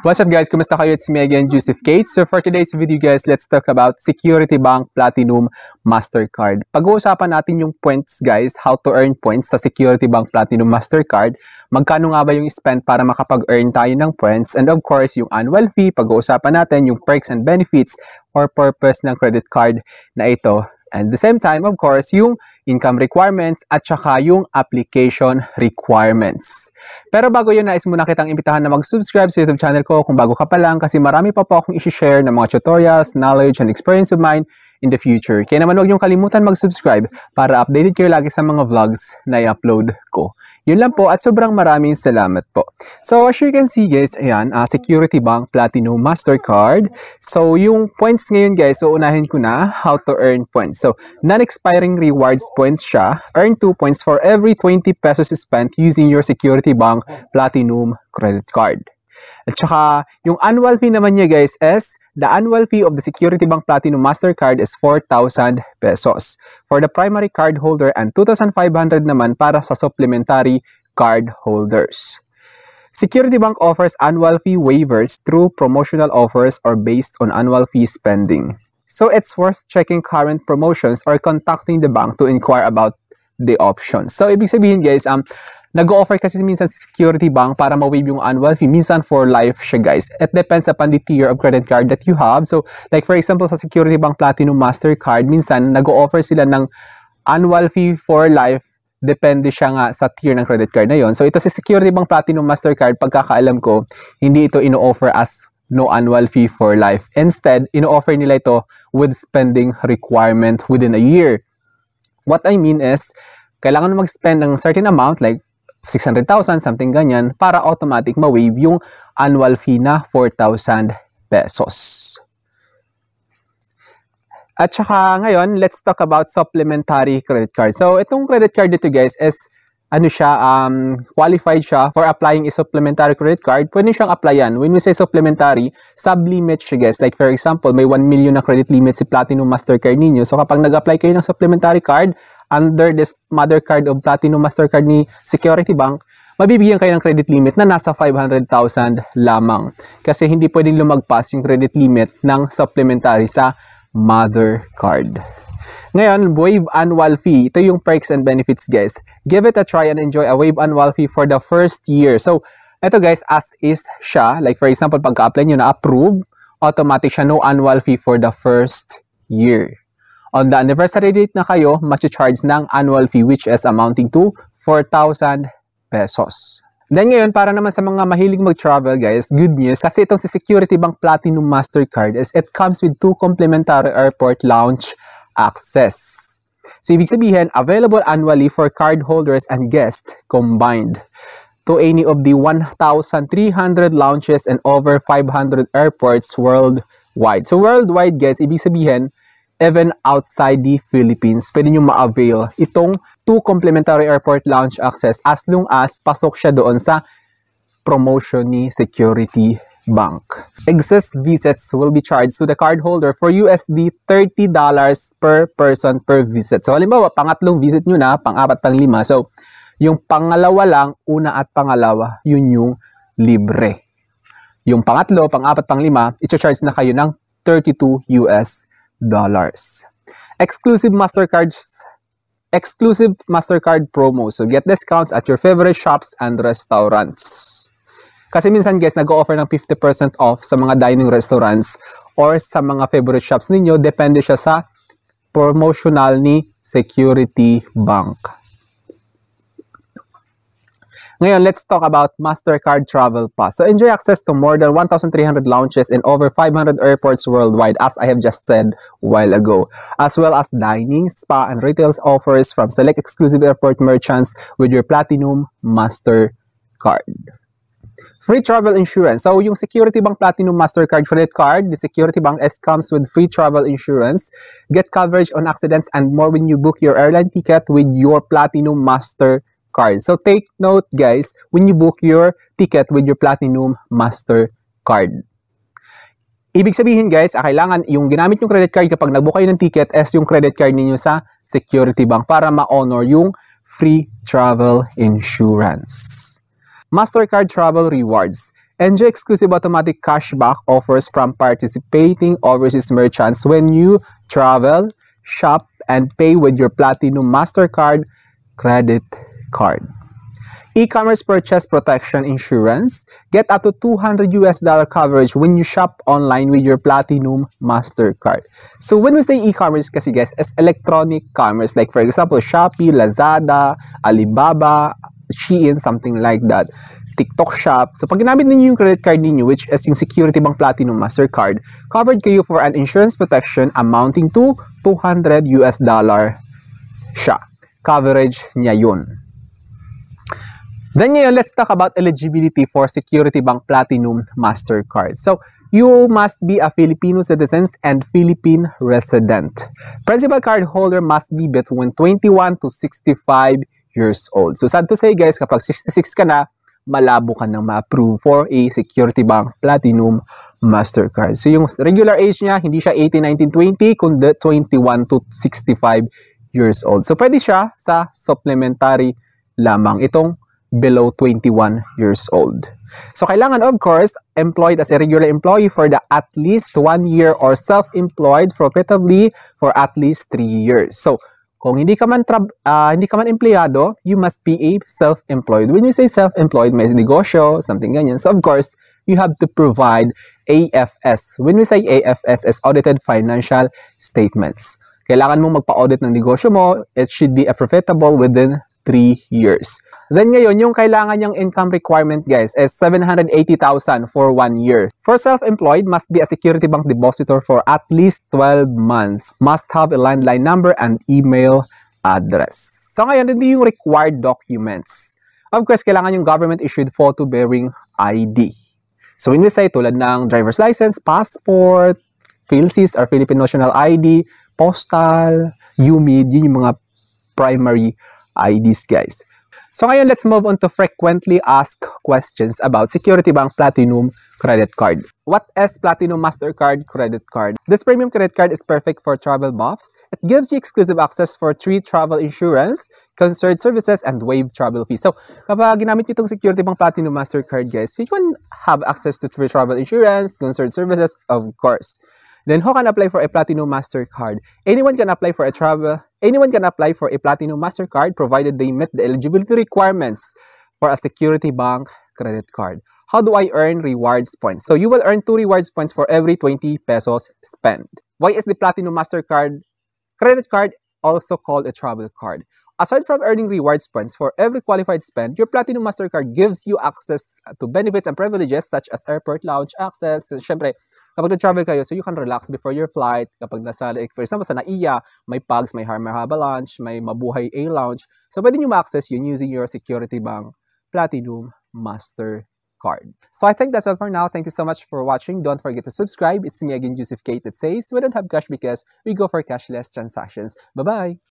What's up guys? Kumusta kayo? It's me again, Joseph Kate. So for today's video guys, let's talk about Security Bank Platinum Mastercard. Pag-uusapan natin yung points guys, how to earn points sa Security Bank Platinum Mastercard. Magkano nga ba yung spend para makapag-earn tayo ng points? And of course, yung annual fee, pag-uusapan natin yung perks and benefits or purpose ng credit card na ito. And at the same time, of course, yung income requirements at saka yung application requirements. Pero bago yun, nais muna kitang imbitahan na mag-subscribe sa YouTube channel ko kung bago ka pa lang kasi marami pa po akong i-share ng mga tutorials, knowledge, and experience of mine in the future. Kaya naman huwag niyong kalimutan mag-subscribe para updated kayo lagi sa mga vlogs na i-upload ko. Yun lang po at sobrang maraming salamat po. So as you can see guys, ayan, Security Bank Platinum Mastercard. So yung points ngayon guys, so unahin ko na how to earn points. So non-expiring rewards points siya. Earn 2 points for every 20 pesos spent using your Security Bank Platinum credit card. At saka, yung annual fee naman niya guys is, the annual fee of the Security Bank Platinum Mastercard is 4,000 pesos for the primary card holder and 2,500 naman para sa supplementary card holders. Security Bank offers annual fee waivers through promotional offers or based on annual fee spending. So it's worth checking current promotions or contacting the bank to inquire about the options. So ibig sabihin guys, nag-o-offer kasi minsan si Security Bank para ma-waive yung annual fee. Minsan for life siya guys. It depends upon the tier of credit card that you have. So like for example sa Security Bank Platinum Mastercard, minsan nag-o-offer sila ng annual fee for life. Depende siya nga sa tier ng credit card na yon. So ito si Security Bank Platinum Mastercard, pagkakaalam ko, hindi ito ino-offer as no annual fee for life. Instead, ino-offer nila ito with spending requirement within a year. What I mean is, kailangan mag-spend ng certain amount like 600,000, something ganyan, para automatic ma-waive yung annual fee na 4,000 pesos. At saka ngayon, let's talk about supplementary credit card. So, itong credit card dito guys is, ano siya, qualified siya for applying a supplementary credit card. Pwede siyang applyan. When we say supplementary, sub-limit siya guys. Like for example, may 1 million na credit limit si Platinum Mastercard ninyo. So, kapag nag-apply kayo ng supplementary card, under this mother card of Platinum Mastercard ni Security Bank, mabibigyan kayo ng credit limit na nasa 500,000 lamang. Kasi hindi pwedeng lumagpas yung credit limit ng supplementary sa mother card. Ngayon, waive annual fee. Ito yung perks and benefits guys. Give it a try and enjoy a waive annual fee for the first year. So, ito guys, as is siya. Like for example, pagka-apply nyo na approve, automatic siya no annual fee for the first year. On the anniversary date na kayo, mag-charge ng annual fee which is amounting to 4,000 pesos. Then ngayon, para naman sa mga mahilig mag-travel guys, good news. Kasi itong si Security Bank Platinum Mastercard is it comes with 2 complimentary airport lounge access. So ibig sabihin, available annually for card holders and guests combined to any of the 1,300 lounges and over 500 airports worldwide. So worldwide guys, ibig sabihin, even outside the Philippines, pwede nyo ma-avail itong 2 complimentary airport lounge access as long as pasok siya doon sa promotion ni Security Bank. Excess visits will be charged to the cardholder for USD $30 per person per visit. So halimbawa, pangatlong visit nyo na, pang-4, pang-5. So yung pangalawa lang, una at pangalawa, yun yung libre. Yung pangatlo, pang-4, pang-5, i-charge na kayo ng $32 US. Exclusive Mastercard promo. So get discounts at your favorite shops and restaurants. Kasi minsan guys, nag-o-offer ng 50% off sa mga dining restaurants or sa mga favorite shops ninyo. Depende siya sa promotional ni Security Bank. Ngayon, let's talk about Mastercard Travel Pass. So, enjoy access to more than 1,300 lounges in over 500 airports worldwide, as I have just said a while ago, as well as dining, spa, and retail offers from select exclusive airport merchants with your Platinum Mastercard. Free travel insurance. So, yung Security Bank Platinum Mastercard credit card, the Security Bank S comes with free travel insurance. Get coverage on accidents and more when you book your airline ticket with your Platinum Mastercard. So take note guys, when you book your ticket with your Platinum Mastercard. Ibig sabihin guys, kailangan yung ginamit yung credit card kapag nag-book kayo ng ticket is yung credit card ninyo sa Security Bank para ma-honor yung free travel insurance. Mastercard Travel Rewards. Enjoy exclusive automatic cashback offers from participating overseas merchants when you travel, shop, and pay with your Platinum Mastercard credit card. E-commerce purchase protection insurance. Get up to $200 coverage when you shop online with your Platinum Mastercard. So when we say e-commerce kasi guys, is electronic commerce. Like for example, Shopee, Lazada, Alibaba, Shein, something like that. TikTok Shop. So pag ginamit ninyo yung credit card ninyo, which is yung Security Bank Platinum Mastercard, covered kayo for an insurance protection amounting to $200 siya. Coverage niya yun. Then ngayon, let's talk about eligibility for Security Bank Platinum Mastercard. So, you must be a Filipino citizen and Philippine resident. Principal card holder must be between 21 to 65 years old. So, sad to say guys, kapag 66 ka na, malabo ka nang ma-approve for a Security Bank Platinum Mastercard. So, yung regular age niya, hindi siya 18, 19, 20, kundi 21 to 65 years old. So, pwede siya sa supplementary lamang. Itong below 21 years old. So, kailangan of course, employed as a regular employee for the at least 1 year or self-employed profitably for at least 3 years. So, kung hindi ka man empleyado, you must be a self-employed. When you say self-employed, may negosyo, something ganyan. So, of course, you have to provide AFS. When we say AFS is Audited Financial Statements. Kailangan mong magpa-audit ng negosyo mo. It should be profitable within 3 years. Then ngayon, yung kailangan niyang income requirement guys is 780,000 for 1 year. For self-employed, must be a Security Bank depositor for at least 12 months. Must have a landline number and email address. So ngayon, hindi yung required documents. Of course, kailangan yung government-issued photo-bearing ID. So when we say tulad ng driver's license, passport, PhilSys or Philippine National ID, postal, UMID, yun yung mga primary IDs guys. So ngayon, let's move on to frequently asked questions about Security Bank Platinum Credit Card. What is Platinum Mastercard Credit Card? This premium credit card is perfect for travel buffs. It gives you exclusive access for 3 travel insurance, concert services, and waived travel fees. So kapag ginamit nyo itong Security Bank Platinum Mastercard guys, you can have access to 3 travel insurance, concert services, of course. Then who can apply for a Platinum Mastercard? Anyone can apply for a Platinum Mastercard provided they meet the eligibility requirements for a Security Bank credit card. How do I earn rewards points? So you will earn 2 rewards points for every 20 pesos spent. Why is the Platinum Mastercard credit card also called a travel card? Aside from earning rewards points for every qualified spend, your Platinum Mastercard gives you access to benefits and privileges such as airport lounge access. Syempre, kapag nag-travel kayo, so you can relax before your flight. Kapag nasa, like, for example, sa NAIA, may PUGS, may Mahaba Lounge, may Mabuhay A Lounge. So, pwede nyo ma-access yun using your Security Bank Platinum Mastercard. So, I think that's all for now. Thank you so much for watching. Don't forget to subscribe. It's me again, Joseph Kate, that says, we don't have cash because we go for cashless transactions. Bye-bye!